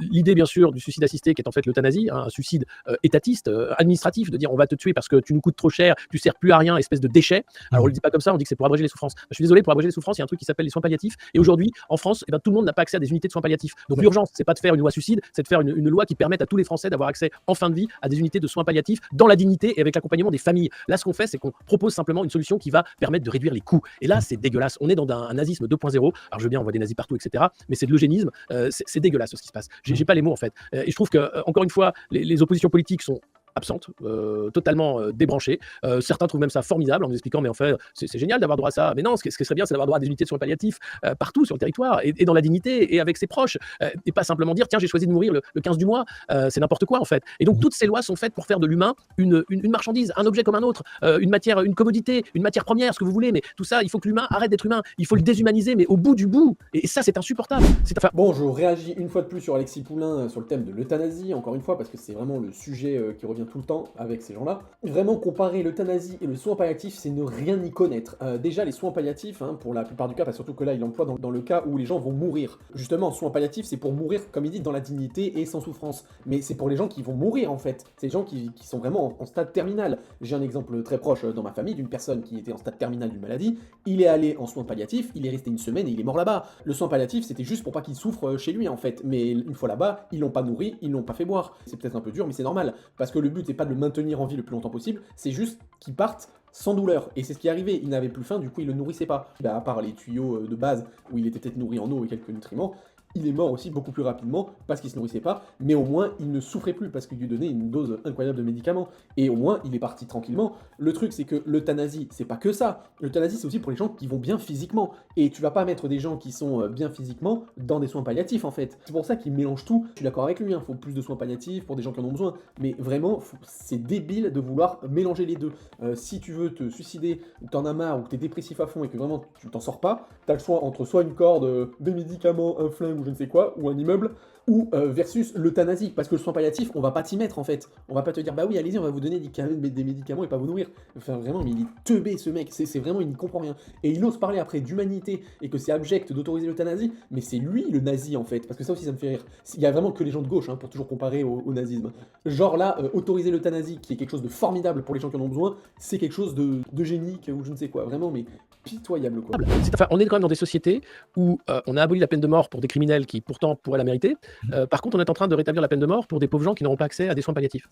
L'idée, bien sûr, du suicide assisté, qui est en fait l'euthanasie, hein, un suicide étatiste, administratif, de dire on va te tuer parce que tu nous coûtes trop cher, tu sers plus à rien, espèce de déchet. Alors on le dit pas comme ça, on dit que c'est pour abréger les souffrances. Je suis désolé, pour abréger les souffrances, il y a un truc qui s'appelle les soins palliatifs. Et aujourd'hui, en France, eh ben, tout le monde n'a pas accès à des unités de soins palliatifs. Donc l'urgence, c'est pas de faire une loi suicide, c'est de faire une loi qui permette à tous les Français d'avoir accès en fin de vie à des unités de soins palliatifs dans la dignité et avec l'accompagnement des familles. Là, ce qu'on fait, c'est qu'on propose simplement une solution qui va permettre de réduire les coûts. Et là, c'est dégueulasse. On est dans un nazisme 2.0. Alors je veux bien, on voit des nazis partout, etc. Mais c'est de l'eugénisme. C'est dégueulasse ce qui se passe. J'ai pas les mots en fait. Et je trouve que, encore une fois, les oppositions politiques sont absentes, totalement débranchées. Certains trouvent même ça formidable en nous expliquant mais en fait c'est génial d'avoir droit à ça. Mais non, ce qui serait bien, c'est d'avoir droit à des unités de soins palliatifs partout sur le territoire et dans la dignité et avec ses proches. Et pas simplement dire tiens, j'ai choisi de mourir le 15 du mois. C'est n'importe quoi en fait. Et donc toutes ces lois sont faites pour faire de l'humain une marchandise, un objet comme un autre, une matière, une commodité, une matière première, ce que vous voulez. Mais tout ça, il faut que l'humain arrête d'être humain. Il faut le déshumaniser, mais au bout du bout. Et ça, c'est insupportable. Bon, je réagis une fois de plus sur Alexis Poulain sur le thème de l'euthanasie, encore une fois, parce que c'est vraiment le sujet qui revient tout le temps avec ces gens-là. Vraiment, comparer l'euthanasie et le soin palliatif, c'est ne rien y connaître. Déjà, les soins palliatifs, hein, pour la plupart du cas, parce surtout que là, il emploie dans le cas où les gens vont mourir. Justement, soins palliatifs, c'est pour mourir, comme il dit, dans la dignité et sans souffrance. Mais c'est pour les gens qui vont mourir, en fait. C'est les gens qui sont vraiment en stade terminal. J'ai un exemple très proche dans ma famille d'une personne qui était en stade terminal d'une maladie. Il est allé en soins palliatifs, il est resté une semaine et il est mort là-bas. Le soin palliatif, c'était juste pour pas qu'il souffre chez lui, en fait. Mais une fois là-bas, ils l'ont pas nourri, ils l'ont pas fait boire. C'est peut-être un peu dur, mais c'est normal. Parce que le but, c'est pas de le maintenir en vie le plus longtemps possible, c'est juste qu'il parte sans douleur. Et c'est ce qui est arrivé. Il n'avait plus faim, du coup, il le nourrissait pas. Bah, à part les tuyaux de base, où il était peut-être nourri en eau et quelques nutriments, il est mort aussi beaucoup plus rapidement parce qu'il se nourrissait pas, mais au moins il ne souffrait plus parce qu'il lui donnait une dose incroyable de médicaments. Et au moins il est parti tranquillement. Le truc c'est que l'euthanasie, c'est pas que ça. L'euthanasie c'est aussi pour les gens qui vont bien physiquement. Et tu vas pas mettre des gens qui sont bien physiquement dans des soins palliatifs en fait. C'est pour ça qu'il mélange tout. Je suis d'accord avec lui, il faut plus de soins palliatifs pour des gens qui en ont besoin. Mais vraiment, c'est débile de vouloir mélanger les deux. Si tu veux te suicider, ou que t'en as marre, ou que t'es dépressif à fond et que vraiment tu t'en sors pas, t'as le choix entre soit une corde, des médicaments, un flingue ou je ne sais quoi, ou un immeuble, ou versus l'euthanasie, parce que le soin palliatif, on va pas t'y mettre en fait. On va pas te dire, bah oui, allez-y, on va vous donner des médicaments et pas vous nourrir. Enfin, vraiment, mais il est teubé ce mec, c'est vraiment, il n'y comprend rien. Et il ose parler après d'humanité et que c'est abject d'autoriser l'euthanasie, mais c'est lui le nazi en fait, parce que ça aussi ça me fait rire. Il y a vraiment que les gens de gauche hein, pour toujours comparer au nazisme. Genre là, autoriser l'euthanasie, qui est quelque chose de formidable pour les gens qui en ont besoin, c'est quelque chose de génique ou je ne sais quoi, vraiment, mais pitoyable quoi. Enfin, on est quand même dans des sociétés où on a aboli la peine de mort pour des criminels qui pourtant pourraient la mériter. Par contre, on est en train de rétablir la peine de mort pour des pauvres gens qui n'auront pas accès à des soins palliatifs.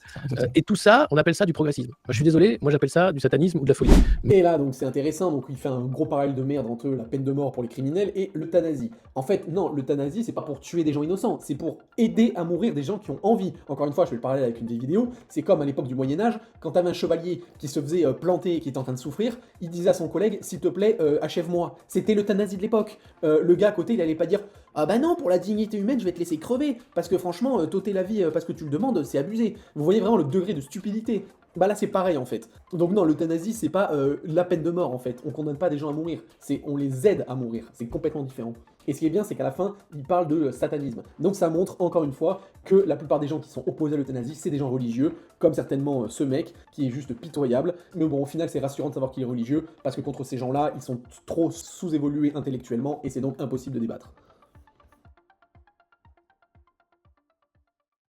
Et tout ça, on appelle ça du progressisme. Moi, je suis désolé, moi j'appelle ça du satanisme ou de la folie. Et là, donc c'est intéressant, donc il fait un gros parallèle de merde entre la peine de mort pour les criminels et l'euthanasie. En fait, non, l'euthanasie, c'est pas pour tuer des gens innocents, c'est pour aider à mourir des gens qui ont envie. Encore une fois, je vais le parler avec une des vidéos, c'est comme à l'époque du Moyen-Âge, quand t'avais un chevalier qui se faisait planter et qui était en train de souffrir, il disait à son collègue, s'il te plaît, achève-moi. C'était l'euthanasie de l'époque. Le gars à côté, il allait pas dire, ah bah non, pour la dignité humaine, je vais te laisser crever, parce que franchement, t'ôter la vie parce que tu le demandes, c'est abusé. Vous voyez vraiment le degré de stupidité. Bah là c'est pareil en fait. Donc non, l'euthanasie c'est pas la peine de mort en fait. On condamne pas des gens à mourir, c'est on les aide à mourir. C'est complètement différent. Et ce qui est bien c'est qu'à la fin, il parle de satanisme. Donc ça montre encore une fois que la plupart des gens qui sont opposés à l'euthanasie, c'est des gens religieux, comme certainement ce mec qui est juste pitoyable. Mais bon, au final c'est rassurant de savoir qu'il est religieux, parce que contre ces gens-là, ils sont trop sous-évolués intellectuellement et c'est donc impossible de débattre.